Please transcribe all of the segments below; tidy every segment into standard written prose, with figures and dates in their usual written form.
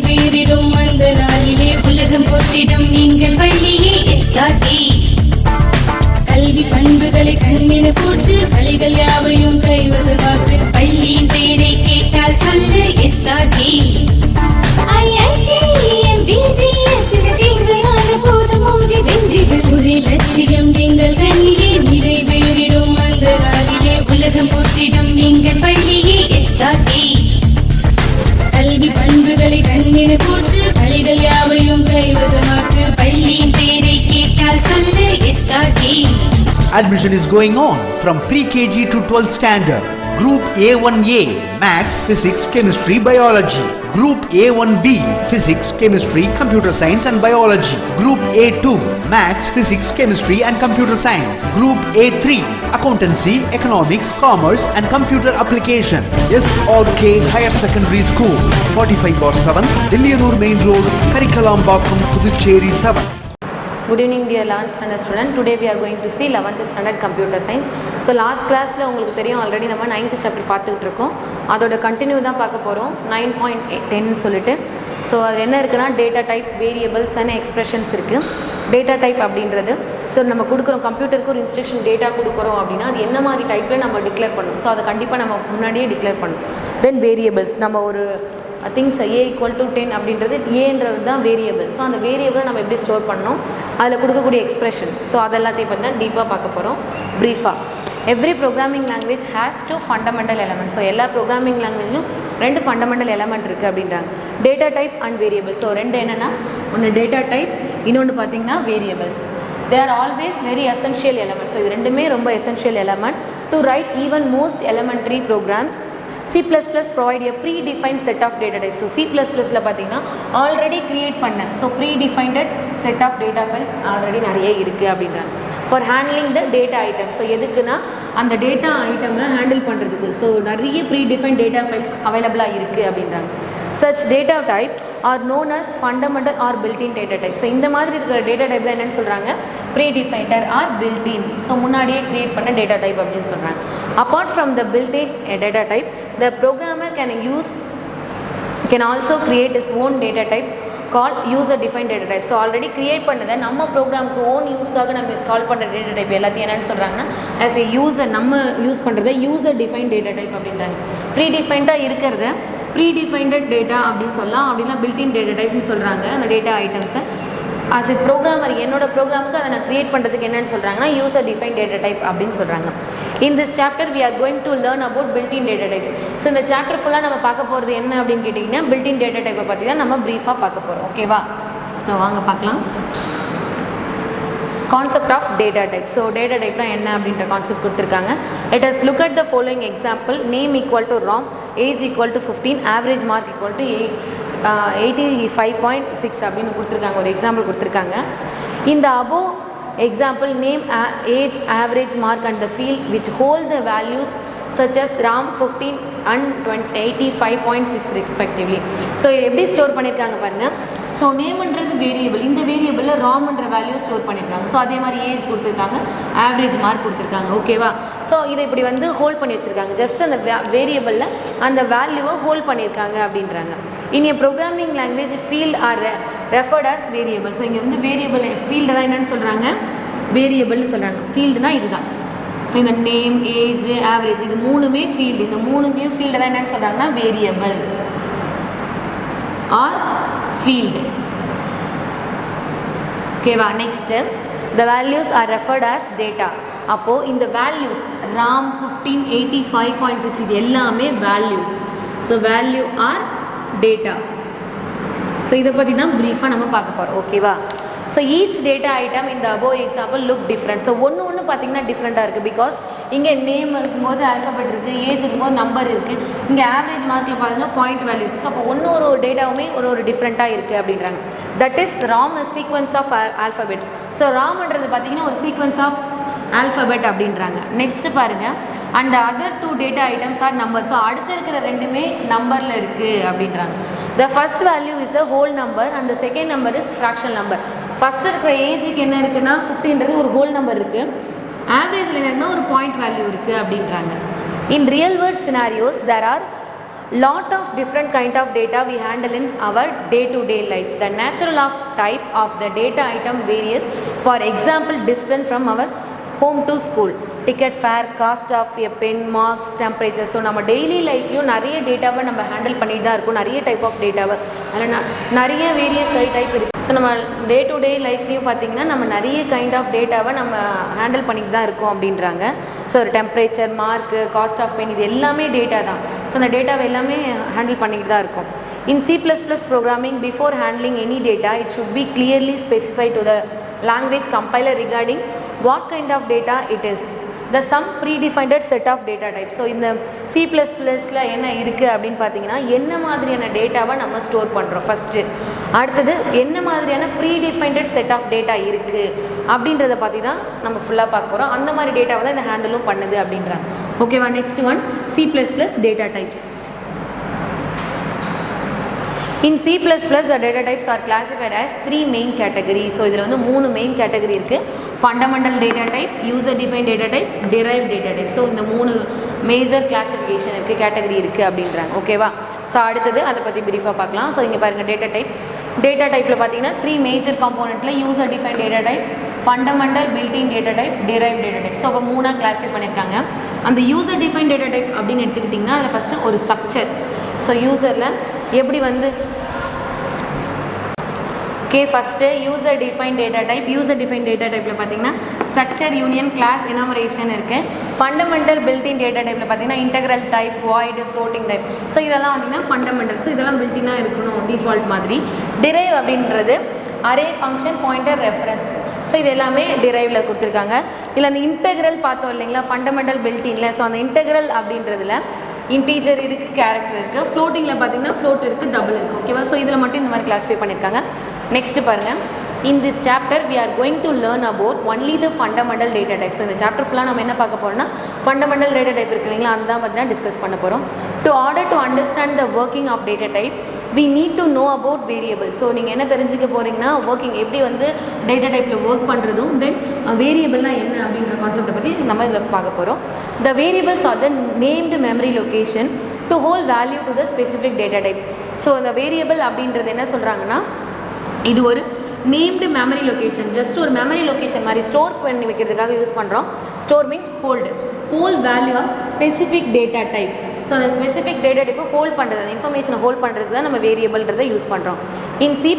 நிறைவேறிடும் அந்த நாளிலே உலகம் போற்றிடும் எங்கள் பள்ளியே SRT. கல்வி பண்புகளை கண்ணின போற்று பள்ளிகள் யாவையும் கைவசமாக்கு பள்ளியின் பெயரை கேட்டால் சொல்லு SRT. லட்சியம் எங்கள் கண்ணிலே நிறைவேறிடும் அந்த நாளிலே உலகம் போற்றிடும் எங்கள் பள்ளியே SRT. கல்வி பண்புகளை கண்ணின போற்று பள்ளிகள் யாவையும் கைவசமாக்கு பள்ளியின் பெயரை கேட்டால் சொல்லு SRT. Admission is going on from pre-KG to 12th standard. Group A1A Maths, Physics, Chemistry, Biology. Group A1B Physics, Chemistry, Computer Science and Biology. Group A2 Maths, Physics, Chemistry and Computer Science. Group A3 Accountancy, Economics, Commerce and Computer Application. SRK Higher Secondary School, 45/7, Dilliyanur Main Road, Karikalambakkam, Puducherry 7. Good evening dear 11th standard student. Today we are going to see 11th standard computer science. So last classல உங்களுக்கு தெரியும் already நம்ம 9th chapter பார்த்துக்கிட்டு இருக்கோம். அதோட continue தான் பார்க்க போகிறோம் 9.10 சொல்லிட்டு. ஸோ அது என்ன இருக்குன்னா data type, variables and expressions இருக்குது. டேட்டா டைப் அப்படின்றது ஸோ நம்ம கொடுக்குறோம் கம்ப்யூட்டருக்கு ஒரு இன்ஸ்ட்ரக்ஷன் டேட்டா கொடுக்குறோம் அப்படின்னா அது என்ன மாதிரி டைப்பில் நம்ம டிக்ளேர் பண்ணணும். ஸோ அதை கண்டிப்பாக நம்ம முன்னாடியே டிக்ளேர் பண்ணணும். தென் வேரியபிள்ஸ் நம்ம ஒரு திங்ஸ் A = 10 அப்படின்றது ஏன்றது தான் வேரியபிள். ஸோ அந்த வேரியபிளை நம்ம எப்படி ஸ்டோர் பண்ணணும், அதில் கொடுக்கக்கூடிய எக்ஸ்பிரஷன், ஸோ அதெல்லாத்தையும் பற்றி தான் டீப்பாக பார்க்க போகிறோம் ப்ரீஃபாக. Every programming language has 2 fundamental element. So எல்லா ப்ரோக்ராமிங் லாங்குவேஜ்லையும் 2 ஃபண்டமெண்டல் எலமெண்ட் இருக்குது அப்படின்றாங்க, data type and variable. So 2 என்னென்னா, ஒன்று டேட்டா டைப், இன்னொன்று பார்த்திங்கன்னா variables. They are always very essential element. So இது ரெண்டுமே ரொம்ப essential element to write even most elementary programs. C++ provide a predefined set of data types. So C++ பார்த்தீங்கன்னா already create பண்ண predefined set of data files already நிறைய இருக்குது அப்படின்றாங்க. For handling the data item. So எதுக்குன்னா அந்த data ஐட்டமை handle பண்ணுறதுக்கு. So நிறைய ப்ரீடிஃபைன்ட் டேட்டா ஃபைல்ஸ் அவைலபிளாக இருக்குது அப்படின்றாங்க. Such data type are known as fundamental or built-in data type. So இந்த மாதிரி இருக்கிற டேட்டா டைப்பில் என்னென்னு சொல்கிறாங்க, ப்ரீடிஃபைன்ட் ஆர் built-in. ஸோ முன்னாடியே க்ரியேட் பண்ண டேட்டா டைப் அப்படின்னு சொல்கிறாங்க. Apart from the built-in data type, the programmer can also create his own data types called user-defined data type. So already create பண்ணதை நம்ம ப்ரோக்ராமுக்கு ஓன் யூஸ்க்காக நம்ம கால் பண்ணுற டேட்டா டைப் எல்லாத்தையும் என்னென்னு சொல்கிறாங்கன்னா ஆஸ் ஏ யூசர் நம்ம யூஸ் பண்ணுறத யூசர்-டிஃபைன்ட் டேட்டா டைப் அப்படின்றாங்க. ப்ரீடிஃபைன்டாக இருக்கிறத ப்ரீடிஃபைன்ட் டேட்டா அப்படின்னு சொல்லலாம், அப்படின்னா பில்டின் டேட்டா டைப்னு சொல்கிறாங்க. அந்த டேட்டா ஐட்டம்ஸை ஆஸ் எ ப்ரோக்ராமர் என்னோட ப்ரோக்ராமுக்கு அதை நான் க்ரியேட் பண்ணுறதுக்கு என்னென்னு சொல்கிறாங்கன்னா யூசர் டிஃபைன் டேட்டா டைப் அப்படின்னு சொல்கிறாங்க. In this chapter we are going to learn about built in data types. So இந்த சாப்டர் ஃபுல்லாக நம்ம பார்க்க போகிறது என்ன அப்படின்னு கேட்டிங்கன்னா பில்டின் டேட்டா டைப்பை பற்றி தான் நம்ம ப்ரீஃபாக பார்க்க போகிறோம். ஓகேவா? ஸோ வாங்க பார்க்கலாம். Concept of data type. So data டைப்லாம் என்ன அப்படின்ற கான்செப்ட் கொடுத்துருக்காங்க. Let us look at the following example. Name = Ram, age = 15, average mark = 85.6 அப்படின்னு கொடுத்துருக்காங்க. ஒரு எக்ஸாம்பிள் கொடுத்துருக்காங்க. இந்த above example name, age, average mark and the field which hold the values such as RAM 15 and 85.6 respectively. So எப்படி store பண்ணியிருக்காங்க பாருங்கள். So நேம்ன்றது variable, இந்த வேரியபிளில் ராம்ன்ற value store பண்ணியிருக்காங்க. ஸோ அதே மாதிரி ஏஜ் கொடுத்துருக்காங்க, ஆவரேஜ் மார்க் கொடுத்துருக்காங்க. ஓகேவா? ஸோ இதை இப்படி வந்து ஹோல்ட் பண்ணி வச்சுருக்காங்க. ஜஸ்ட் அந்த வேரியபிளில் அந்த வேல்யூவை ஹோல்ட் பண்ணியிருக்காங்க அப்படின்றாங்க. In a programming language field are referred as variable. So இங்கே வந்து வேரியபிள் ஃபீல்டு தான் என்னென்னு சொல்கிறாங்க, வேரியபிள்னு சொல்கிறாங்க. ஃபீல்டுனா இதுதான். ஸோ இந்த நேம், ஏஜ், ஆவரேஜ் இது மூணுமே ஃபீல்டு. இந்த மூணுக்கையும் ஃபீல்டு தான் என்னென்னு சொல்கிறாங்கன்னா வேரியபிள் ஆர் ஃபீல்டு. ஓகேவா? Next the values are referred as data. அப்போது இந்த வேல்யூஸ் RAM 15, 85.6 இது எல்லாமே values. So value are data. So இதை பற்றி தான் ப்ரீஃபாக நம்ம பார்க்க போகிறோம். ஓகேவா? ஸோ ஈச் டேட்டா ஐட்டம் இந்த above example look different. So ஒன்று பார்த்திங்கன்னா டிஃப்ரெண்ட்டாக இருக்குது. பிகாஸ் இங்கே நேம் இருக்கும்போது ஆல்ஃபபெட் இருக்குது, ஏஜ் இருக்கும்போது நம்பர் இருக்குது, இங்கே ஆவரேஜ் மார்க்கில் பாருங்கள் பாயிண்ட் வேல்யூ இருக்குது. ஸோ அப்போ ஒரு டேட்டாவுமே ஒரு டிஃப்ரெண்ட்டாக இருக்குது அப்படின்றாங்க. That is Ram sequence of alphabet. So ராம்ன்றது பார்த்திங்கன்னா ஒரு சீக்வன்ஸ் ஆஃப் ஆல்ஃபபெட் அப்படின்றாங்க. நெக்ஸ்ட்டு பாருங்கள், and other 2 data items are number. So அடுத்து இருக்கிற ரெண்டுமே நம்பரில் இருக்குது அப்படின்றாங்க. The first value is the whole number and the second number is fraction number. First இருக்கிற ஏஜுக்கு என்ன இருக்குன்னா 15ன்றது ஒரு ஹோல் நம்பர் இருக்குது, ஆவரேஜில் என்னன்னா ஒரு பாயிண்ட் வேல்யூ இருக்குது அப்படின்றாங்க. In real world scenarios there are lot of different kind of data we handle in our day-to-day life. The natural of type of the data item varies. For example, distance from our home to school, ticket fare, cost of a pen, marks, temperature. So நம்ம daily லைஃப்லையும் நிறைய டேட்டாவை நம்ம handle பண்ணிட்டு தான் இருக்கும். நிறைய type of டேட்டாவை அதில் நிறைய வேரியஸ் டைப் இருக்குது. ஸோ நம்ம டே டு டே லைஃப்லையும் பார்த்திங்கன்னா நம்ம நிறைய கைண்ட் ஆஃப் டேட்டாவை நம்ம ஹேண்டில் பண்ணிட்டு தான் இருக்கோம் அப்படின்றாங்க. ஸோ ஒரு temperature, mark, cost of pen, இது எல்லாமே டேட்டா தான். ஸோ அந்த டேட்டாவை எல்லாமே ஹேண்டில் பண்ணிட்டு தான் இருக்கும். In C++ programming, before handling any data, it should be clearly specified to the language compiler regarding what kind of data it is. The some predefined set of data types. So இந்த C++ல என்ன இருக்குது அப்படின்னு பார்த்தீங்கன்னா, என்ன மாதிரியான டேட்டாவை நம்ம store பண்ணுறோம் ஃபஸ்ட்டு, அடுத்தது என்ன மாதிரியான ப்ரீடிஃபைண்டட் செட் ஆஃப் டேட்டா இருக்குது அப்படின்றத பற்றி தான் நம்ம ஃபுல்லாக பார்க்க போகிறோம். அந்த மாதிரி டேட்டாவை தான் இந்த ஹேண்டிலும் பண்ணுது அப்படின்றாங்க. ஓகேவா? Next one, C++ data types. In C++, the data types are classified as 3 main categories. So இதில் வந்து 3 மெயின் கேட்டகரி இருக்குது. Fundamental data type, user define data type, derive data type. So இந்த 3 மேஜர் கிளாஸிஃபிகேஷன் இருக்குது, category இருக்குது அப்படின்றாங்க. ஓகேவா? So அடுத்தது அதை பற்றி பிரீஃபாக பார்க்கலாம். ஸோ இங்கே பாருங்கள், டேட்டா டைப். டேட்டா டைப்பில் பார்த்தீங்கன்னா 3 மேஜர் காம்போனெண்ட்டில் user define data type, fundamental built in data type, derive data type. So அப்போ 3ஆக கிளாஸிஃபை பண்ணியிருக்காங்க. அந்த யூசர் டிஃபைன் டேட்டா டைப் அப்படின்னு எடுத்துக்கிட்டிங்கன்னா அதில் ஃபஸ்ட்டு ஒரு ஸ்ட்ரக்சர். ஸோ யூசரில் எப்படி வந்து first user define data type. User define data டைப்பில் பார்த்தீங்கன்னா ஸ்ட்ரக்சர், யூனியன், கிளாஸ், எனாமரேஷன் இருக்குது. ஃபண்டமெண்டல் பில்டின் டேட்டா டைப்பில் பார்த்தீங்கன்னா integral type, void, floating type. So இதெல்லாம் பார்த்தீங்கன்னா ஃபண்டமெண்டல். ஸோ இதெல்லாம் பில்டினாக இருக்கணும் டிஃபால்ட் மாதிரி. டிரைவ் அப்படின்றது array, function, pointer, reference. So இது எல்லாமே டிரைவில் கொடுத்துருக்காங்க. இதில் அந்த இன்டெக்ரல் பார்த்தோம் இல்லைங்களா, ஃபண்டமெண்டல் பில்டினில். ஸோ அந்த இன்டெக்ரல் அப்படின்றதுல இன்டீஜர் இருக்குது, கேரக்டர் இருக்குது. ஃப்ளோட்டிங்கில் பார்த்தீங்கன்னா ஃப்ளோட் இருக்குது, டபுள் இருக்குது. ஓகேவா? ஸோ இதில் மட்டும் இந்த மாதிரி கிளாஸிஃபை பண்ணியிருக்காங்க. நெக்ஸ்ட்டு பாருங்கள், in this chapter we are going to learn about only the fundamental data type. So இந்த சாப்டர் ஃபுல்லாக நம்ம என்ன பார்க்க போகிறோம்னா ஃபண்டமெண்டல் டேட்டா டைப் இருக்கு இல்லைங்களா, அதுதான் பற்றி தான் டிஸ்கஸ் பண்ண போகிறோம். To order to understand the working of data type we need to know about variable. So நீங்கள் என்ன தெரிஞ்சுக்க போகிறீங்கன்னா ஒர்க்கிங் எப்படி வந்து டேட்டா டைப்பில் ஒர்க் பண்ணுறதும், தென் வேரியபிள்னால் என்ன அப்படின்ற கான்செப்டை பற்றி நம்ம இதில் பார்க்க போகிறோம். The variables are the named memory location to hold value to the specific data type. So இந்த வேரியபிள் அப்படின்றது என்ன சொல்கிறாங்கன்னா, இது ஒரு நேம்டு மெமரி லொக்கேஷன். ஜஸ்ட் ஒரு மெமரி லொக்கேஷன் மாதிரி ஸ்டோர் பண்ணி வைக்கிறதுக்காக யூஸ் பண்ணுறோம். Store means hold value of specific data type. So அந்த ஸ்பெசிஃபிக் டேட்டா டைப்பை ஹோல்ட் பண்ணுறது, அந்த இன்ஃபர்மேஷனை ஹோல்ட் பண்ணுறது தான் நம்ம வேரியபிள்ன்றதை யூஸ் பண்ணுறோம். In C++,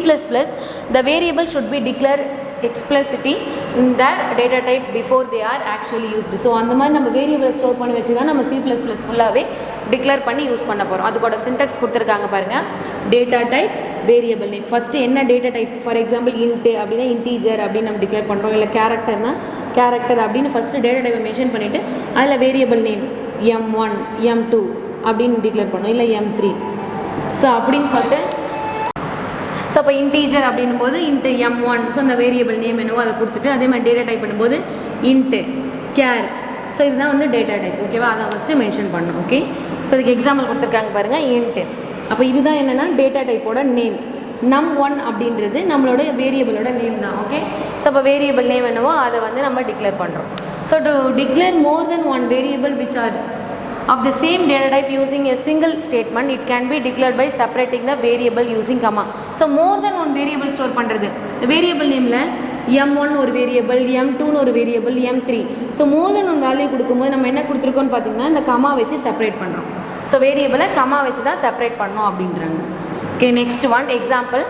the variable should be declare explicitly in the data type before they are actually used. So அந்த மாதிரி நம்ம வேரியபிள் ஸ்டோர் பண்ணி வச்சு தான் நம்ம C++ ஃபுல்லாகவே டிக்ளேர் பண்ணி யூஸ் பண்ண போகிறோம். அதுக்கூட சின்டெக்ஸ் கொடுத்துருக்காங்க பாருங்கள். Data type, variable name. First என்ன data type, for example int அப்படின்னா இன்டீஜர் அப்படின்னு நம்ம டிக்ளேர் பண்ணுறோம். இல்லை கேரக்டர்னா கேரக்டர் அப்படின்னு ஃபஸ்ட்டு டேட்டா டைப்பை மென்ஷன் பண்ணிவிட்டு அதில் வேரியபிள் நேம் M1, M2 அப்படின்னு டிக்ளேர் பண்ணோம், இல்லை M3. ஸோ அப்படின்னு சொல்லிட்டு ஸோ அப்போ இன்டீஜர் அப்படின்னும் போது இன்ட்டு M1. ஸோ அந்த வேரியபிள் நேம் என்னவோ அதை கொடுத்துட்டு அதே மாதிரி டேட்டா டைப் பண்ணும்போது இன்ட்டு கேர். ஸோ இதுதான் வந்து டேட்டா டைப். ஓகேவா? அதை ஃபஸ்ட்டு மென்ஷன் பண்ணணும். ஓகே, ஸோ அதுக்கு எக்ஸாம்பிள் கொடுத்துருக்காங்க பாருங்கள், இன்ட்டு. அப்போ இதுதான் என்னென்னா டேட்டா டைப்போட நேம். num1 அப்படின்றது நம்மளோட வேரியபிளோட நேம் தான். ஓகே, ஸோ அப்போ வேரியபிள் நேம் என்னவோ அதை வந்து நம்ம டிக்ளேர் பண்ணுறோம். So to declare more then one variable which are of the same data type using a single statement, it can be declared by separating the variable using comma. So more than one variable store பண்ணுறது. The variable nameல M1 ஒரு variable, M2 ஒரு variable, M3. So more தென் one value கொடுக்கும்போது நம்ம என்ன கொடுத்துருக்கோன்னு பார்த்தீங்கன்னா இந்த comma வச்சு separate பண்ணுறோம். ஸோ வேரியபிளை கமா வச்சு தான் செப்பரேட் பண்ணோம் அப்படின்றாங்க. Okay, next one example.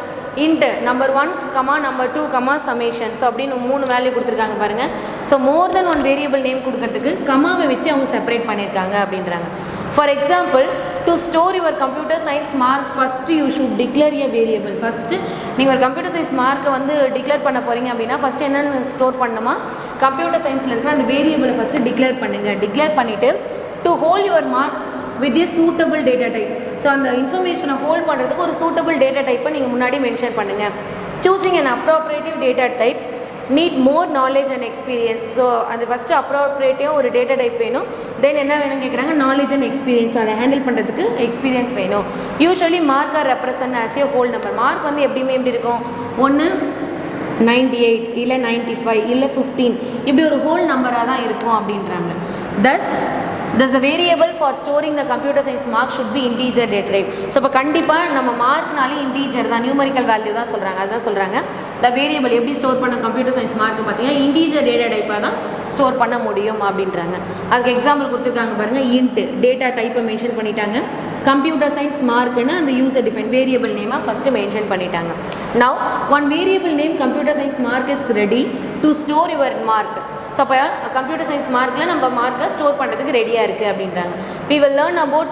Into number 1, number 2, summation. So அப்படின்னு 3 வேல்யூ கொடுத்துருக்காங்க பாருங்கள். ஸோ மோர் தென் ஒன் வேரியபிள் நேம் கொடுக்கறதுக்கு கமாவை வச்சு அவங்க செப்பரேட் பண்ணியிருக்காங்க அப்படின்றாங்க. For example, to store your computer science mark first you should declare a variable. First நீங்கள் ஒரு கம்ப்யூட்டர் சயின்ஸ் மார்க்கை வந்து டிக்ளேர் பண்ண போகிறீங்க அப்படின்னா ஃபஸ்ட்டு என்னென்னு ஸ்டோர் பண்ணணுமா, கம்ப்யூட்டர் சயின்ஸில் இருக்கிற அந்த வேரியபிளை ஃபஸ்ட்டு டிக்ளேர் பண்ணுங்கள். டிக்ளேர் பண்ணிவிட்டு to hold your mark with a suitable data type. So அந்த இன்ஃபர்மேஷனை ஹோல்ட் பண்ணுறதுக்கு ஒரு சூட்டபிள் டேட்டா டைப்பை நீங்கள் முன்னாடி மென்ஷன் பண்ணுங்கள். Choosing an appropriative data type need more knowledge and experience. So அது ஃபஸ்ட்டு அப்ரோப்ரியேட்டிவாக ஒரு டேட்டா டைப் வேணும். தென் என்ன வேணும் கேட்குறாங்க, நாலேஜ் அண்ட் எக்ஸ்பீரியன்ஸ். அதை ஹேண்டில் பண்ணுறதுக்கு எக்ஸ்பீரியன்ஸ் வேணும். Usually mark are represent as a whole number. Mark வந்து எப்படியுமே எப்படி இருக்கும், ஒன்று 98 இல்லை 95 இல்லை 15 இப்படி ஒரு ஹோல் நம்பராக தான் இருக்கும் அப்படின்றாங்க. தஸ் thus the variable for storing the computer science mark should be integer data type. So இப்போ கண்டிப்பாக நம்ம மார்க்னாலே இன்டீஜர் தான், நியூமரிக்கல் வேல்யூ தான் சொல்கிறாங்க. அதுதான் சொல்கிறாங்க த வேரியபிள் எப்படி ஸ்டோர் பண்ண கம்ப்யூட்டர் சயின்ஸ் மார்க் பார்த்தீங்கன்னா இன்டீஜர் டேட்டா டைப்பாக தான் ஸ்டோர் பண்ண முடியும் அப்படின்றாங்க. அதுக்கு எக்ஸாம்பிள் கொடுத்துருக்காங்க பாருங்கள், இன்ட்டு டேட்டா டைப்பை மென்ஷன் பண்ணிட்டாங்க, கம்ப்யூட்டர் சயின்ஸ் மார்க்குன்னு அந்த யூசர் டிஃபைன் வேரியபிள் நேமாக ஃபஸ்ட்டு மென்ஷன் பண்ணிட்டாங்க. Now one variable name computer science mark is ready to store your mark. So அப்போ கம்ப்யூட்டர் சயின்ஸ் மார்க்கில் நம்ம மார்க்கை ஸ்டோர் பண்ணுறதுக்கு ரெடியாக இருக்குது அப்படின்றாங்க. we will learn about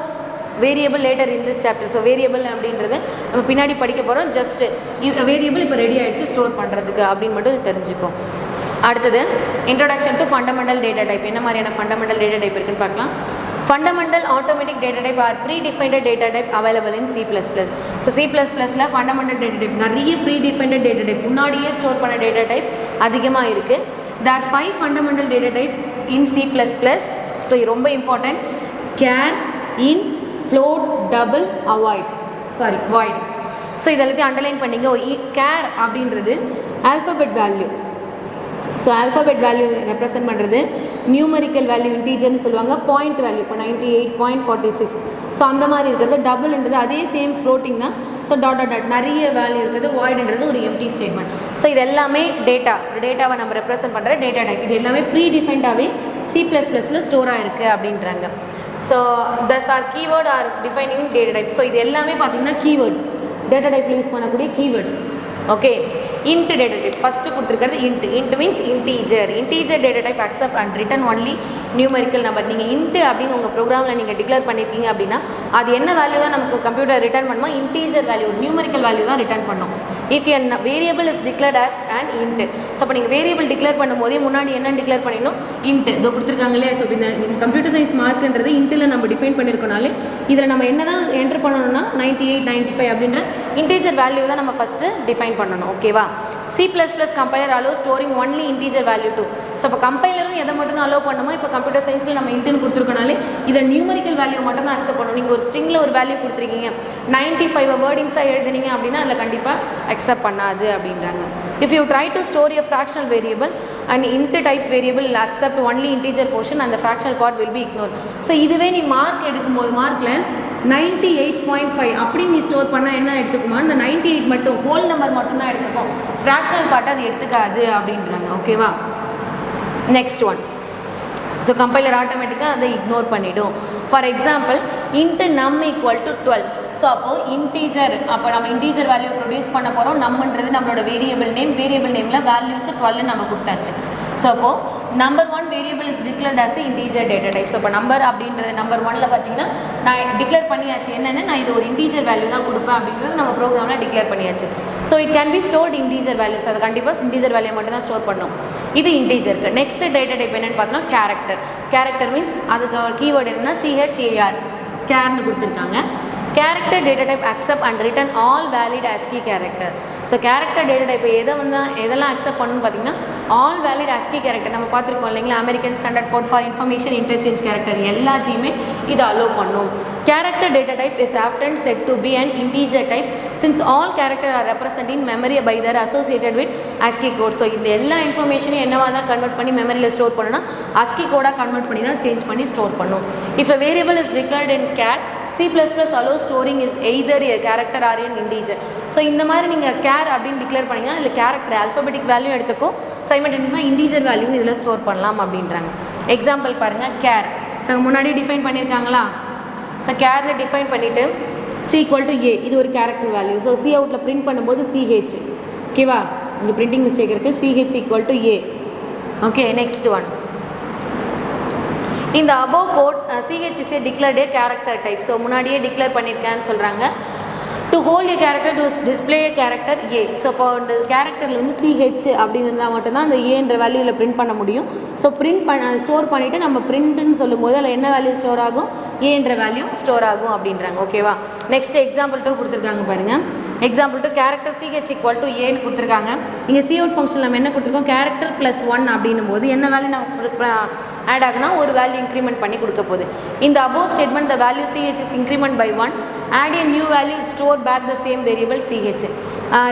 variable later in this chapter. So variable அப்படின்றது நம்ம பின்னாடி படிக்க போகிறோம். ஜஸ்ட்டு வேரியபிள் இப்போ ரெடி ஆகிடுச்சு ஸ்டோர் பண்ணுறதுக்கு அப்படின்னு மட்டும் தெரிஞ்சுக்கோ. அடுத்தது introduction to fundamental data type. என்ன மாதிரியான ஃபண்டமெண்டல் டேட்டா டைப் இருக்குன்னு பார்க்கலாம். Fundamental automatic data type are predefined data type available in C++. So C++ல ஃபண்டமெண்டல் டேட்டா டைப் நிறைய ப்ரீடிஃபைன்ட் டேட்டா டைப் முன்னாடியே ஸ்டோர் பண்ண டேட்டா டைப் அதிகமாக இருக்குது. There are 5 fundamental data type in C++. So இது ரொம்ப important. char, int, float, double, void. So இதெல்லாத்தையும் underline பண்ணிங்க. char அப்படின்றது alphabet value. So alphabet value represent பண்ணுறது நியூமரிக்கல் வேல்யூ இன்டீஜர்னு சொல்லுவாங்க. பாயிண்ட் வேல்யூ இப்போ 98.46. ஸோ அந்த மாதிரி இருக்கிறது. டபுள்ன்றது அதே சேம் ஃப்ளோட்டிங் தான். ஸோ டாட் நிறைய வேல்யூ இருக்கிறது. வாய்டுன்றது ஒரு எம்டி ஸ்டேட்மெண்ட். ஸோ இது எல்லாமே டேட்டாவை நம்ம ரெப்ரசென்ட் பண்ணுற டேட்டா டைப். இது எல்லாமே ப்ரீ டிஃபைன்டாகவே C++ல ஸ்டோர் ஆகிருக்கு அப்படின்றாங்க. So thus are keyword are defining data type. So இது எல்லாமே பார்த்தீங்கன்னா கீவேர்ட்ஸ், டேட்டா டைப்பில் யூஸ் பண்ணக்கூடிய keywords. Okay, int data type first கொடுத்துருக்கிறது int means integer data type accept and return only numerical number. நீங்கள் int அப்படின்னு உங்கள் ப்ரோக்ராமில் நீங்கள் டிக்ளேர் பண்ணியிருக்கீங்க அப்படின்னா அது என்ன வேல்யூ தான் நமக்கு கம்ப்யூட்டர் ரிட்டர்ன் பண்ணுமா? இன்டீஜர் வேல்யூ, நியூமரிக்கல் வேல்யூ தான் ரிட்டர்ன் பண்ணும். If N variable is declared as and int. So அப்போ நீங்கள் வேரியபிள் டிக்ளேர் பண்ணும்போதே முன்னாடி என்ன டிக்ளேர் பண்ணிடணும்? int. இதோ கொடுத்துருக்காங்க இல்லையா? ஸோ இந்த கம்ப்யூட்டர் சயின்ஸ் மார்க்ன்றது இன்ட்டில் நம்ம டிஃபைன் பண்ணியிருக்கனாலே இதில் நம்ம என்ன தான் என்ட்ரு பண்ணணும்னா 98, 95 அப்படின்ற இன்டீஜர் வேல்யூ தான் நம்ம ஃபஸ்ட்டு டிஃபைன் பண்ணணும். ஓகேவா? C++ compiler allow storing only integer value too. So இப்போ கம்பைலரும் எதை மட்டும் தான் அலோவ் பண்ணுமோ, இப்போ கம்ப்யூட்டர் சயின்ஸில் நம்ம இன்ட்டுன்னு கொடுத்துருக்கனாலே இதை நியூமரிக்கல் வேல்யூ மட்டும் தான் அக்செப்ட் பண்ணணும். நீங்கள் ஒரு ஸ்ட்ரிங்கில் ஒரு வேல்யூ கொடுத்துருக்கீங்க, 95 வேர்டிங்ஸாக எழுதுனீங்க அப்படின்னா அதில் கண்டிப்பாக அக்செப்ட் பண்ணாது அப்படின்றாங்க. If you try to store a fractional variable and int type variable accept only integer portion அந்த fractional part will be ignore. So இதுவே நீ மார்க் எடுக்கும்போது மார்க்கில் 98.5 அப்படி நீ ஸ்டோர் பண்ணால் என்ன எடுத்துக்குமா? இந்த 98 மட்டும் ஹோல் நம்பர் மட்டும் தான் எடுத்துக்கும், ஃப்ராக்ஷனல் பார்ட் அது எடுத்துக்காது அப்படின்றாங்க. ஓகேவா? Next one. ஸோ கம்பைலர் ஆட்டோமேட்டிக்காக அதை இக்னோர் பண்ணிவிடும். For example int num = 12. So அப்போது இன்டீஜர், அப்போ நம்ம இன்டீஜர் வேல்யூ ப்ரொடியூஸ் பண்ண போகிறோம். நம்மன்றது நம்மளோட வேரியபிள் நேமில் வேல்யூஸை 12 நம்ம கொடுத்தாச்சு. ஸோ அப்போது number 1 variable is declared as integer data type. So இப்போ நம்பர் அப்படின்றது நம்பர் 1ல் பார்த்தீங்கன்னா நான் டிக்ளேர் பண்ணியாச்சு என்னென்னு, நான் இது ஒரு இன்டீஜர் வேல்யூ தான் கொடுப்பேன் அப்படின்றது நம்ம ப்ரோக்ராமில் டிக்ளேர் பண்ணியாச்சு. So it can be stored integer values. அது கண்டிப்பாக இன்டீஜர் வேல்யூ மட்டும் தான் ஸ்டோர் பண்ணணும். இது இன்டீஜருக்கு. நெக்ஸ்ட் டேட்டா டைப் என்னென்னு பார்த்தோன்னா கேரக்டர் மீன்ஸ் அதுக்கு ஒரு கீவேர்டு என்னன்னா char, கேர்னு கொடுத்துருக்காங்க. Character data type accept and return all valid ASCII character. So character data type எதெல்லாம் அக்செப்ட் பண்ணணும்னு பார்த்தீங்கன்னா ஆல் வேலிட் ASCII கேரக்டர். நம்ம பார்த்துருக்கோம் இல்லைங்களா, American standard code for information interchange character எல்லாத்தையுமே இது அலோவ் பண்ணும். Character data type is often set to be an integer type since all character are represent in memory by their associated with ASCII code. So இந்த எல்லா இன்ஃபர்மேஷனையும் என்னவாக தான் convert பண்ணி மெமரியில் store பண்ணணும்னா ASCII கோடாக கன்வெர்ட் பண்ணி தான் சேஞ்ச் பண்ணி ஸ்டோர் பண்ணும். If a variable is declared in char, C++ allows storing is either a character or an integer. So இந்த மாதிரி நீங்கள் char அப்படின்னு டிக்ளேர் பண்ணிங்கன்னா இல்லை கேரக்டர் ஆல்ஃபபெட்டிக் வேல்யூ எடுத்துக்கும், சைமல்டேனியஸாக இன்டீஜர் வேல்யூ இதில் ஸ்டோர் பண்ணலாம் அப்படின்றாங்க. எக்ஸாம்பிள் பாருங்கள், char. ஸோ முன்னாடி டிஃபைன் பண்ணியிருக்காங்களா? ஸோ கேரில் டிஃபைன் பண்ணிவிட்டு C = A, இது ஒரு கேரக்டர் வேல்யூ. ஸோ C அவுட்டில் பிரிண்ட் பண்ணும்போது CH. ஓகேவா? இங்கே பிரிண்டிங் மிஸ்டேக் இருக்குது. CH = A. Okay, next one. இந்த above code CH is a declared a character type. So முன்னாடியே டிக்ளேர் பண்ணியிருக்கேன்னு சொல்கிறாங்க. To hold a character to display character A. So இப்போ இந்த கேரக்டரில் வந்து CH அப்படின்னு இருந்தால் மட்டும்தான் அந்த ஏன்ற வேல்யூவில் பிரிண்ட் பண்ண முடியும். ஸோ ஸ்டோர் பண்ணிவிட்டு நம்ம பிரிண்ட்னு சொல்லும்போது அதில் என்ன வேல்யூ ஸ்டோர் ஆகும்? ஏன்ற வேல்யூ ஸ்டோர் ஆகும் அப்படின்றாங்க. ஓகேவா? நெக்ஸ்ட் எக்ஸாம்பிள் 2 கொடுத்துருக்காங்க பாருங்கள். எக்ஸாம்பிள் 2 கேரக்டர் CH = Aன்னு கொடுத்துருக்காங்க. இங்கே cout ஃபங்க்ஷன் நம்ம என்ன கொடுத்துருக்கோம்? கேரக்டர் +1 அப்படின்னும் போது என்ன வேல்யூ நம்ம ஆட் ஆகுனா ஒரு வேல்யூ இன்க்ரிமெண்ட் பண்ணி கொடுக்க போகுது. இந்த above statement the value CH is increment by 1. Add a new value, store back the same variable CH.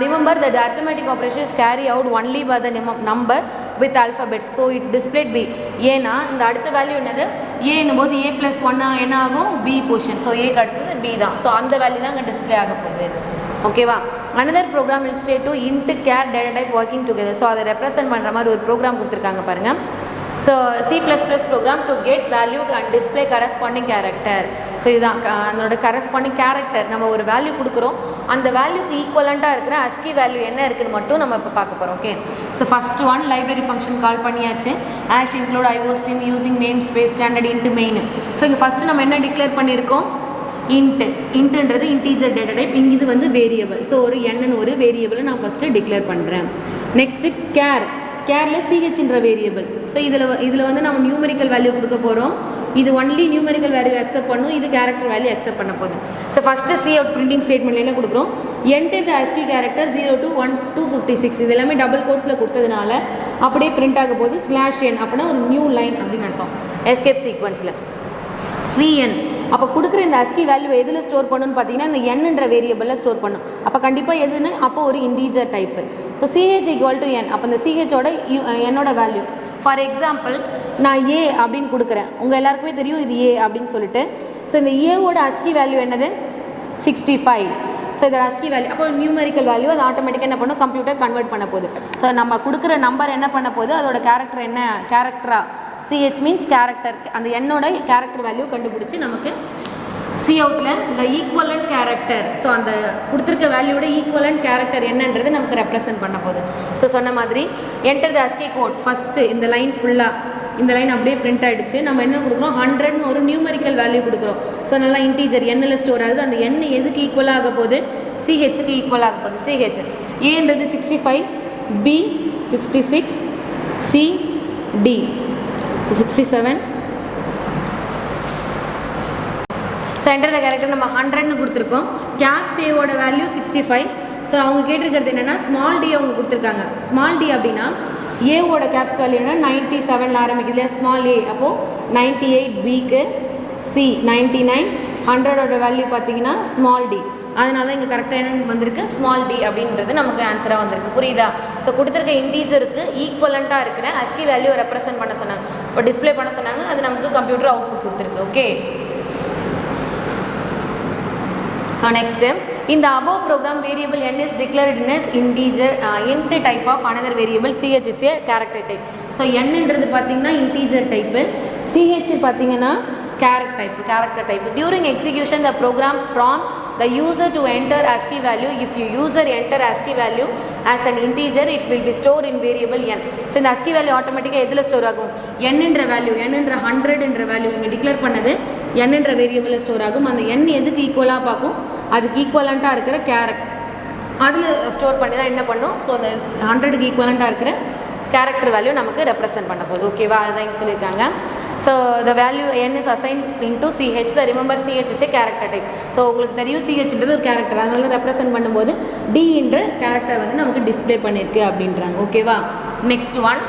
Remember that the arithmetic operation is carry out only by the number with alphabets. So it displayed B. ஏன்னா இந்த அடுத்த value என்னது? ஏன்னும் போது a + 1 என்ன ஆகும் b position. So ஏக்கு அடுத்தது b தான். ஸோ அந்த வேல்யூ தான் அங்கே டிஸ்பிளே ஆக போகுது. ஓகேவா? Another program will state to int char data type working together. So அதை ரெப்ரசென்ட் பண்ணுற மாதிரி ஒரு ப்ரோக்ராம் கொடுத்துருக்காங்க பாருங்கள். So C++ program to get valued and display corresponding character. So இதுதான் அதனோட கரஸ்பாண்டிங் கேரக்டர். நம்ம ஒரு வேல்யூ கொடுக்குறோம், அந்த வேல்யூக்கு ஈக்குவலண்ட்டாக இருக்கிற ASCII வேல்யூ என்ன இருக்குன்னு மட்டும் நம்ம இப்போ பார்க்க போகிறோம். Okay, so first one library function call பண்ணியாச்சு. Hash include IOStream using namespace standard int main. So இங்கே ஃபஸ்ட்டு நம்ம என்ன டிக்ளேர் பண்ணியிருக்கோம்? இன்ட்ன்றது இன்டீஜர் டேட்டா டைப். இங்கே இது வந்து வேரியபிள். ஸோ ஒரு n ஒரு வேரியபிளை நான் ஃபஸ்ட்டு டிக்ளேர் பண்ணுறேன். நெக்ஸ்ட்டு கேரில் சிஹெச்ன்ற வேரியபிள். ஸோ இதில் வந்து நம்ம நியூமெரிக்கல் வேல்யூ கொடுக்க போகிறோம். இது ஒன்லி நியூமெரிக்கல் வேல்யூ அக்செப்ட் பண்ணும், இது கேரக்டர் வேல்யூ அக்செப்ட் பண்ண போகுது. So first C out printing ஸ்டேட்மெண்ட்ல என்ன கொடுக்குறோம்? Enter the ASCII character 0 to 1 to 56. இது எல்லாமே டபுள் கோட்ஸில் கொடுத்ததுனால அப்படியே பிரிண்ட் ஆக போகுது. /n அப்படின்னா ஒரு நியூ லைன் அப்படின்னு அர்த்தம் எஸ்கேப் சீக்வன்ஸில். cn அப்போ கொடுக்குற இந்த ASCII வேல்யூ எதில் ஸ்டோர் பண்ணணும்னு பார்த்தீங்கன்னா இந்த n வேரியபிளில் ஸ்டோர் பண்ணும். அப்போ கண்டிப்பாக எதுன்னு அப்போ ஒரு integer type. So ch = n. அப்போ இந்த chோட என்னோட வேல்யூ. ஃபார் எக்ஸாம்பிள் நான் a அப்படின்னு கொடுக்குறேன். உங்கள் எல்லாருக்குமே தெரியும் இது a அப்படின்னு சொல்லிட்டு. ஸோ இந்த ஏவோட ASCII வேல்யூ என்னது? 65. ஸோ இதோட ASCII வேல்யூ அப்போ நியூமெரிக்கல் வேல்யூ அது ஆட்டோமேட்டிக்காக என்ன பண்ணும்? கம்ப்யூட்டர் கன்வெர்ட் பண்ண போகுது. ஸோ நம்ம கொடுக்குற நம்பர் என்ன பண்ண போகுது? அதோட கேரக்டர் என்ன கேரக்டரா? ch means character. அந்த என்னோட கேரக்டர் வேல்யூ கண்டுபிடிச்சி நமக்கு சி அவுட்டில் இந்த ஈக்குவலண்ட் கேரக்டர். ஸோ அந்த கொடுத்துருக்க வேல்யூட ஈக்குவலண்ட் கேரக்டர் என்னன்றது நமக்கு ரெப்ரசென்ட் பண்ண போகுது. ஸோ சொன்ன மாதிரி enter the ASCII code. First இந்த லைன் ஃபுல்லாக இந்த லைன் அப்படியே பிரிண்ட் ஆகிடுச்சு. நம்ம என்ன கொடுக்குறோம்? 100ன்னு ஒரு நியூமெரிக்கல் வேல்யூ கொடுக்குறோம். ஸோ நல்லா இன்டீஜர் n ஸ்டோர் ஆகுது. அந்த n எதுக்கு ஈக்குவலாக ஆக போகுது? ch ஈக்குவலாக ஆக போகுது. ch ஏன்றது 65, b 66, c d 67. So enter the character நம்ம 100ன்னு கொடுத்துருக்கோம். கேப்ஸ் ஏவோட வேல்யூ 65. ஸோ அவங்க கேட்டிருக்கிறது என்னென்னா ஸ்மால் டி அவங்க கொடுத்துருக்காங்க. ஸ்மால் டி அப்படின்னா ஏவோட கேப்ஸ் வேல்யூ என்ன? 97 ஆரம்பிக்குது இல்லையா ஸ்மால் ஏ. அப்போது 98 பிக்கு, சி 99, 100ஓட வேல்யூ பார்த்தீங்கன்னா ஸ்மால் டி. அதனால தான் இங்கே கரெக்டாக என்ன வந்திருக்கு? ஸ்மால் டி அப்படின்றது நமக்கு ஆன்சராக வந்திருக்கு. புரியுதா? ஸோ கொடுத்துருக்க இன்டீஜருக்கு ஈக்குவலண்ட்டாக இருக்கிற ASCII வேல்யூ ரெப்ரசென்ட் பண்ண சொன்னாங்க, இப்போ டிஸ்பிளே பண்ண சொன்னாங்க. அது நமக்கு கம்ப்யூட்டர் அவுட்புட் கொடுத்துருக்கு. ஓகே, ஸோ நெக்ஸ்ட்டு இந்த above program variable n is declared in as integer int type of another variable ch is a character type. So nன்றது பார்த்தீங்கன்னா இன்டீஜர் டைப்பு, ch பார்த்தீங்கன்னா character type. During execution the program prompt the user to enter ASCII value. If you user enter ASCII value as an integer, it will be stored in variable n. So இந்த ASCII value ஆட்டோமேட்டிக்காக எதில் store ஆகும்? n value, n 100 value இங்கே declare பண்ணது n வேரியபிளில் store ஆகும். அந்த n எதுக்கு ஈக்குவலாக பார்க்கும்? அதுக்கு ஈக்குவலண்ட்டாக இருக்கிற அதில் ஸ்டோர் பண்ணி தான் என்ன பண்ணும்? ஸோ அந்த 100க்கு ஈக்குவலண்ட்டாக இருக்கிற கேரக்டர் வேல்யூ நமக்கு ரெப்ரசென்ட் பண்ண போகுது. ஓகேவா? அதுதான் இங்கே சொல்லியிருக்காங்க. So the value n is assigned into ch. the remember ch is a character type. So உங்களுக்கு தெரியும் chன்றது ஒரு கேரக்டர், அதனால ரெப்ரசென்ட் பண்ணும்போது d என்ற கேரக்டர் வந்து நமக்கு டிஸ்பிளே பண்ணியிருக்கு அப்படின்றாங்க. ஓகேவா? Next one,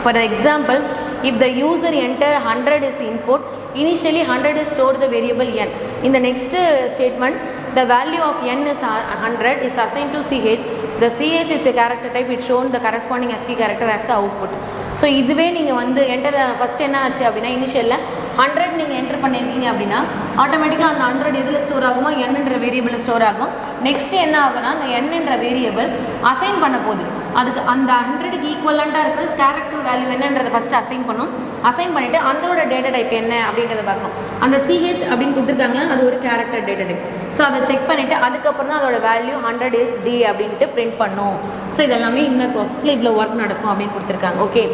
for example if the user enter 100 is input, initially 100 is stored the variable n. In the next statement the value of n is 100 is assigned to ch. The ch is a character type. It shown the corresponding ASCII character as the output. So இதுவே நீங்கள் வந்து enter first என்ன ஆச்சு அப்படின்னா இனிஷியலில் 100 நீங்கள் enter பண்ணியிருக்கீங்க அப்படின்னா ஆட்டோமேட்டிக்காக அந்த 100 எதில் ஸ்டோர் ஆகுமா? n வேரியபிளில் ஸ்டோர் ஆகும். நெக்ஸ்ட் என்ன ஆகுனா அந்த n வேரியபிள் அசைன் பண்ண போகுது. அதுக்கு அந்த 100க்கு ஈக்குவலண்ட்டாக இருக்கிற கேரக்டர் வேல்யூ என்னன்றதை ஃபஸ்ட்டு அசைன் பண்ணும். அசைன் பண்ணிவிட்டு அதோட டேட்டா டைப் என்ன அப்படின்றத பார்க்கும். அந்த ch அப்படின்னு கொடுத்துருக்காங்களா, அது ஒரு கேரக்டர் டேட்டா டைப். ஸோ அதை செக் பண்ணிவிட்டு அதுக்கப்புறம் தான் அதோட வேல்யூ 100 is d அப்படின்ட்டு பிரிண்ட் பண்ணும். ஸோ இதெல்லாமே இந்த ப்ராசஸில் இவ்வளோ ஒர்க் நடக்கும் அப்படின்னு கொடுத்துருக்காங்க. Okay,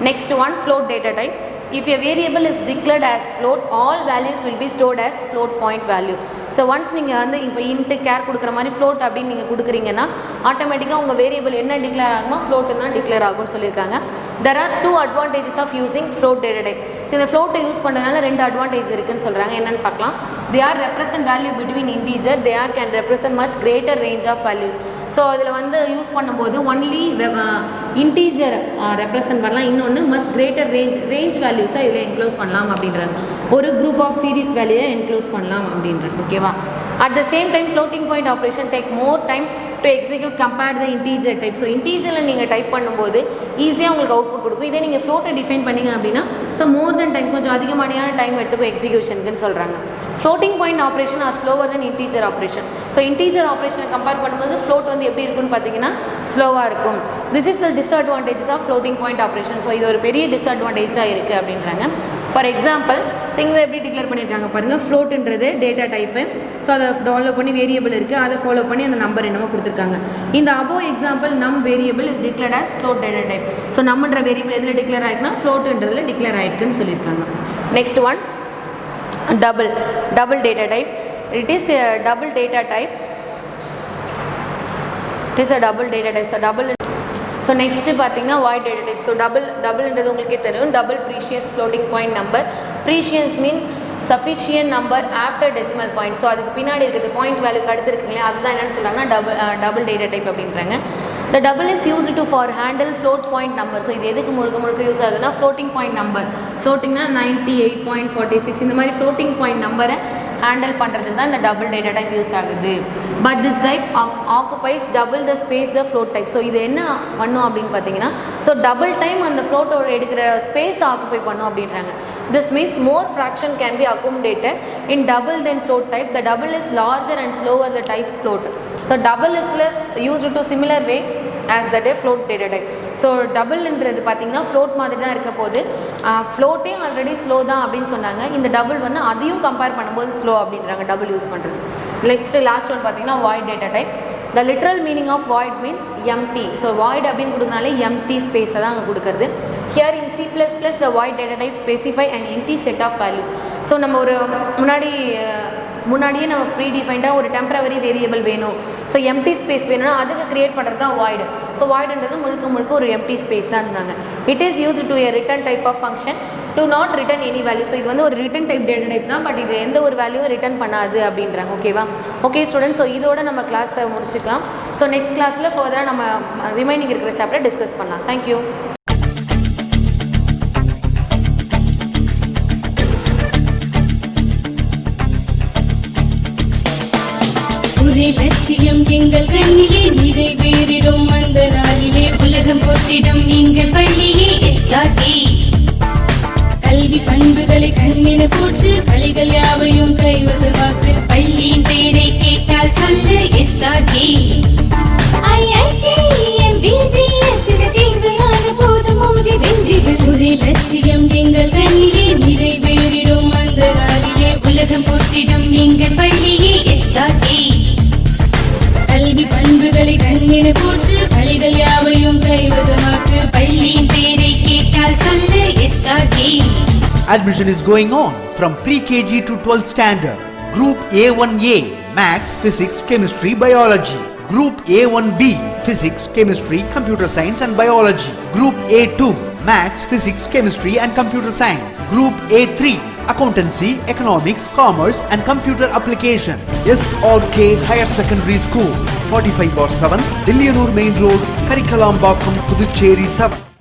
next one, float data type. If a variable is declared as float, all values will be stored as float point value. So once நீங்கள் வந்து இப்போ int char கொடுக்குற மாதிரி float அப்படின்னு நீங்கள் கொடுக்குறீங்கன்னா ஆட்டோமேட்டிக்காக உங்கள் வேரியபிள் என்ன டிக்ளேர் ஆகுமா? ஃப்ளோட்டு தான் டிக்ளேர் ஆகும்னு சொல்லியிருக்காங்க. There are two advantages of using float data type. So இந்த ஃப்ளோட்டை யூஸ் பண்ணுறதுனால 2 அட்வான்டேஜ் இருக்குன்னு சொல்கிறாங்க. என்னென்னு பார்க்கலாம். They are represent value between integer. They are can represent much greater range of values. So அதில் வந்து யூஸ் பண்ணும்போது ஒன்லி இன்டீஜர் ரெப்ரசன்ட் பண்ணலாம், இன்னொன்று மச் கிரேட்டர் ரேஞ்ச் வேல்யூஸை இதில் என்க்ளோஸ் பண்ணலாம் அப்படின்றாங்க. ஒரு குரூப் ஆஃப் சீரீஸ் வேல்யூயை என்க்ளோஸ் பண்ணலாம் அப்படின்றாங்க. ஓகேவா? At the same time floating point operation take more time to execute compare the integer type. So இன்டீஜரில் நீங்கள் டைப் பண்ணும்போது ஈஸியாக உங்களுக்கு அவுட்புட் கொடுக்கும். இதே நீங்கள் ஃப்ளோட்டை டிஃபைன் பண்ணிங்க அப்படின்னா ஸோ மோர் தென் டைம், கொஞ்சம் அதிகமான டைம் எடுத்துக்கும் எக்ஸிக்யூஷனுக்குன்னு சொல்கிறாங்க. Floating point operation are slower than integer operation. So integer ஆப்ரேஷனை கம்பேர் பண்ணும்போது ஃப்ளோட் வந்து எப்படி இருக்குன்னு பார்த்தீங்கன்னா ஸ்லோவாக இருக்கும். This is the disadvantages of floating point operation. So இது ஒரு பெரிய டிஸ்அட்வான்டேஜாக இருக்குது அப்படின்றாங்க. ஃபார் எக்ஸாம்பிள், ஸோ இங்கே எப்படி டிக்ளேர் பண்ணியிருக்காங்க பாருங்கள், ஃப்ளோட்டுன்றது டேட்டா டைப்பு. ஸோ அதை டெவலப் பண்ணி வேரியபிள் இருக்குது, அதை ஃபாலோ பண்ணி அந்த நம்பர் என்னமோ கொடுத்துருக்காங்க. இந்த above example num variable is declared as float data type. So நம்மன்ற வேரியபிள் எதில் டிக்ளேர் ஆகிருக்குன்னா ஃப்ளோட்டுன்றதில் டிக்ளேர் ஆகிருக்குன்னு சொல்லியிருக்காங்க. Next one, double data type. It is a double data type. It is a double data type. So double. So next பார்த்தீங்கன்னா void data type. So doubleன்றது உங்களுக்கே தெரியும், double precious floating point number. Precious mean sufficient number after decimal point. So அதுக்கு பின்னாடி இருக்கிறது point வேல்யூக்கு அடுத்து இருக்குங்களே, அதுதான் என்னென்னு சொல்கிறாங்கன்னா டபுள் டேட்டா டைப் அப்படின்றாங்க. The double is used to for handle float point number. So இது எதுக்கு முழுக்க யூஸ் ஆகுதுன்னா floating point number. floatingனா 98.46 இந்த மாதிரி floating point நம்பரை ஹேண்டில் பண்ணுறது தான் இந்த டபுள் டேட்டா டைப் யூஸ் ஆகுது. But this type occupies double the space the float type. So இது என்ன பண்ணும் அப்படின்னு பார்த்தீங்கன்னா, ஸோ டபுள் டைம் அந்த ஃப்ளோட்டோட எடுக்கிற ஸ்பேஸ் ஆக்குபை பண்ணும் அப்படின்றாங்க. This means more fraction can be accumulated in double than float type. The double is larger and slower the type float. So double is less used to similar way as that a float data type. So டபுள்ன்றது பார்த்தீங்கன்னா float மாதிரி தான் இருக்க போது. ஃப்ளோட்டே already slow தான் அப்படின்னு சொன்னாங்க. இந்த டபுள் வந்து அதையும் கம்பேர் பண்ணும்போது ஸ்லோ அப்படின்றாங்க டபுள் யூஸ் பண்ணுறது. நெக்ஸ்ட் லாஸ்ட் ஒன் பார்த்தீங்கன்னா void data type. The literal meaning of void mean empty. So void அப்படின்னு கொடுக்கனாலே empty ஸ்பேஸை தான் அங்கே கொடுக்குறது. Here in C++, the void data type specify an empty set of values. So நம்ம ஒரு முன்னாடியே நம்ம ப்ரீடிஃபைண்டாக ஒரு டெம்பரவரி வேரியபிள் வேணும், ஸோ எம்டி ஸ்பேஸ் வேணும்னா அதுக்கு க்ரியேட் பண்ணுறது தான் வாய்டு. ஸோ வாய்டுன்றது முழுக்க ஒரு எம்டி ஸ்பேஸ் தான் இருந்தாங்க. It is used to a return type of function to not return any value. So இது வந்து ஒரு ரிட்டன் டைப் டேட்டா டைப் தான், பட் இது எந்த ஒரு வேல்யூவும் ரிட்டன் பண்ணாது அப்படின்றாங்க. ஓகேவா? ஓகே ஸ்டூடெண்ட்ஸ், ஸோ இதோட நம்ம கிளாஸை முடிச்சுக்கலாம். ஸோ நெக்ஸ்ட் கிளாஸில் ஃபர்தராக நம்ம ரிமைனிங் இருக்கிற சாப்டர் டிஸ்கஸ் பண்ணலாம். தேங்க்யூ. ஒரே லட்சியம் எங்கள் கண்ணிலே நிறைவேறிடும் அந்த நாளிலே உலகம் போற்றிடும் எங்கள் பள்ளியே SRK. கல்வி பண்புகளை கண்ணின போற்று கலைகள் யாவையும் கைவசமாக்கு பள்ளியின் பெயரை கேட்டால் சொல்லு SRK. ஒரே லட்சியம் எங்கள் கண்ணிலே நிறைவேறிடும் அந்த நாளிலே உலகம் போற்றிடும் எங்கள் பள்ளியே SRK. கல்வி பண்புகளை கண்ணின போற்று கலைகள் யாவையும் கைவசமாக்கு பள்ளியின் பெயரை கேட்டால் சொல்லு SRK. Admission is going on from pre-KG to 12th standard. Group A1A Maths, Physics, Chemistry, Biology. Group A1B Physics, Chemistry, Computer Science and Biology. Group A2 Maths, Physics, Chemistry and Computer Science. Group A3 Accountancy, Economics, Commerce and Computer Application. SRK Higher Secondary School, 45/7, Dillianur Main Road, Karikalambakkam, Puducherry 7.